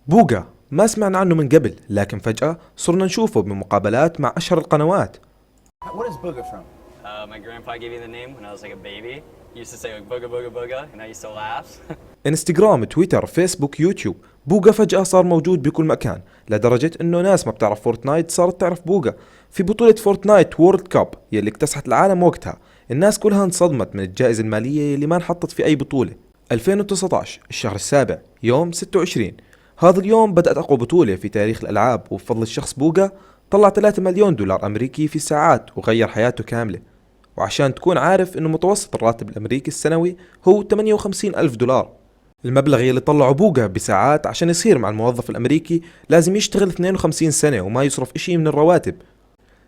بوغا ما سمعنا عنه من قبل، لكن فجأة صرنا نشوفه بمقابلات مع أشهر القنوات. What is Booga from? My grandpa gave me the name when I was like a baby. He used to say like booga booga booga, and I used to laugh. انستغرام، تويتر، فيسبوك، يوتيوب. بوغا فجأة صار موجود بكل مكان، لدرجة انه ناس ما بتعرف فورتنايت صارت تعرف بوغا. في بطولة فورتنايت وورلد كاب يلي اكتسحت العالم وقتها، الناس كلها انصدمت من الجائزة المالية اللي ما انحطت في اي بطولة. 2019 الشهر السابع يوم 26، هذا اليوم بدأت أقوى بطولة في تاريخ الألعاب، وبفضل الشخص بوغا طلع 3 مليون دولار أمريكي في ساعات وغير حياته كاملة. وعشان تكون عارف إنه متوسط الراتب الأمريكي السنوي هو 58 ألف دولار. المبلغ اللي طلعه بوغا بساعات عشان يصير مع الموظف الأمريكي لازم يشتغل 52 سنة وما يصرف إشي من الرواتب.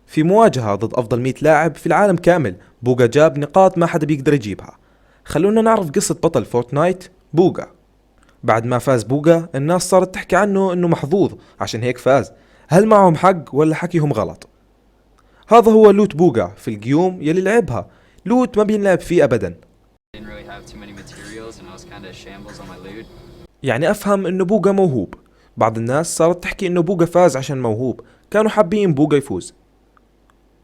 في مواجهة ضد أفضل 100 لاعب في العالم كامل، بوغا جاب نقاط ما حدا بيقدر يجيبها. خلونا نعرف قصة بطل فورتنايت بوغا. بعد ما فاز بوغا الناس صارت تحكي عنه انه محظوظ عشان هيك فاز. هل معهم حق ولا حكيهم غلط؟ هذا هو لوت بوغا في القيوم يلي لعبها. لوت ما بينلعب فيه ابدا. Didn't really have too many materials, and I was kind of shambles on my loot. يعني افهم انه بوغا موهوب. بعض الناس صارت تحكي انه بوغا فاز عشان موهوب، كانوا حابين بوغا يفوز،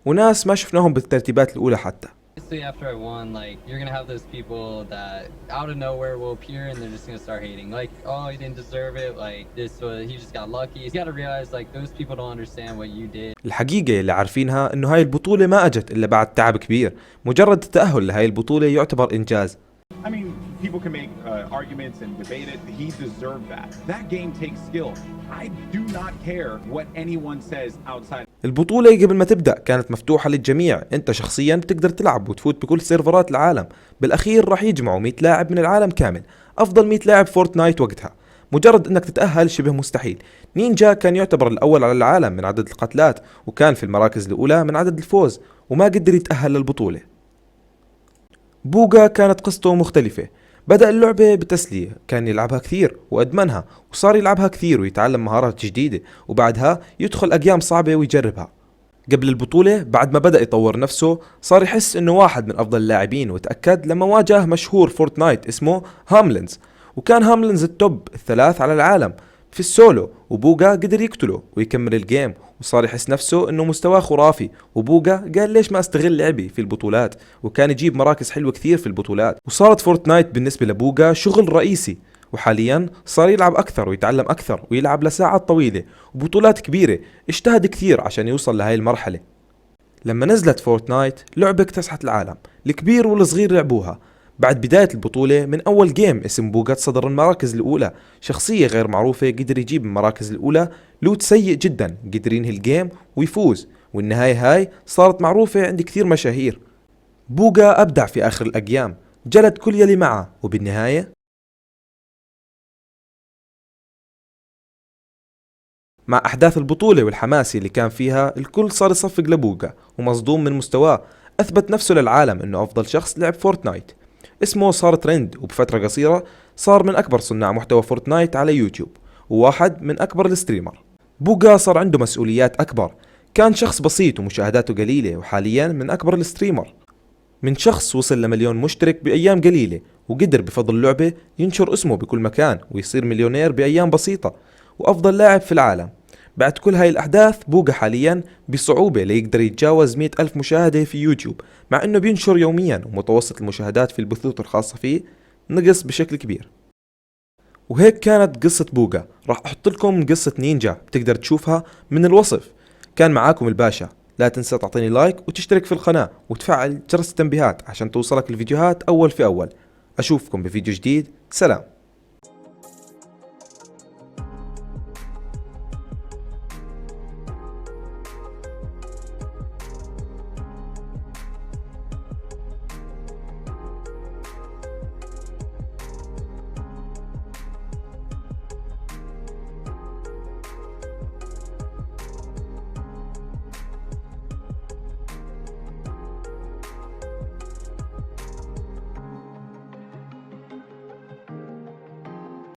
وناس ما شفناهم بالترتيبات الاولى حتى. Obviously, after I won, like you're gonna have those people that out of nowhere will appear and they're just gonna start hating, like, oh, he didn't deserve it, like this was he just got lucky. You gotta realize like those people don't understand what you did. الحقيقة اللي عارفينها انه هاي البطولة ما اجت الا بعد تعب كبير. مجرد التأهل لهاي البطولة يعتبر انجاز. I mean, people can make arguments and debate it. He deserved that. That game takes skill. I do not care what anyone says outside. البطولة قبل ما تبدأ كانت مفتوحة للجميع، انت شخصيا بتقدر تلعب وتفوت بكل سيرفرات العالم. بالاخير راح يجمعوا 100 لاعب من العالم كامل، افضل 100 لاعب فورتنايت وقتها. مجرد انك تتأهل شبه مستحيل. نينجا كان يعتبر الاول على العالم من عدد القتلات، وكان في المراكز الاولى من عدد الفوز، وما قدر يتأهل للبطولة. بوغا كانت قصته مختلفة. بدأ اللعبة بتسلية، كان يلعبها كثير وأدمنها، وصار يلعبها كثير ويتعلم مهارات جديدة، وبعدها يدخل أقيام صعبة ويجربها. قبل البطولة بعد ما بدأ يطور نفسه صار يحس انه واحد من افضل اللاعبين، وتأكد لما واجه مشهور فورتنايت اسمه هاملينز، وكان هاملينز التوب الثلاث على العالم في السولو، وبوغا قدر يقتله ويكمل الجيم، وصار يحس نفسه انه مستواه خرافي. وبوغا قال ليش ما استغل لعبي في البطولات، وكان يجيب مراكز حلوة كثير في البطولات، وصارت فورتنايت بالنسبة لبوغا شغل رئيسي. وحاليا صار يلعب اكثر ويتعلم اكثر ويلعب لساعات طويلة وبطولات كبيرة، اجتهد كثير عشان يوصل لهاي المرحلة. لما نزلت فورتنايت لعبة اكتسحت العالم، الكبير والصغير لعبوها. بعد بداية البطولة من أول جيم اسم بوغا صدر المراكز الأولى. شخصية غير معروفة قدر يجيب المراكز الأولى. لوت سيء جدا قدر ينهي الجيم ويفوز، والنهاية هاي صارت معروفة عند كثير مشاهير. بوغا أبدع في آخر الأيام، جلد كل يلي معه، وبالنهاية مع أحداث البطولة والحماس اللي كان فيها الكل صار يصفق لبوغا ومصدوم من مستواه. أثبت نفسه للعالم إنه أفضل شخص لعب فورتنايت. اسمه صار ترند، وبفترة قصيرة صار من أكبر صناع محتوى فورتنايت على يوتيوب، وواحد من أكبر الستريمر. بوغا صار عنده مسؤوليات أكبر. كان شخص بسيط ومشاهداته قليلة، وحاليا من أكبر الستريمر. من شخص وصل لمليون مشترك بأيام قليلة، وقدر بفضل اللعبة ينشر اسمه بكل مكان ويصير مليونير بأيام بسيطة، وأفضل لاعب في العالم. بعد كل هاي الأحداث بوغا حاليا بصعوبة ليقدر يتجاوز 100 ألف مشاهدة في يوتيوب، مع أنه بينشر يوميا، ومتوسط المشاهدات في البثوث الخاصة فيه نقص بشكل كبير. وهيك كانت قصة بوغا. راح أحط لكم قصة نينجا بتقدر تشوفها من الوصف. كان معاكم الباشا، لا تنسى تعطيني لايك وتشترك في القناة وتفعل جرس التنبيهات عشان توصلك الفيديوهات أول في أول. أشوفكم بفيديو جديد، سلام.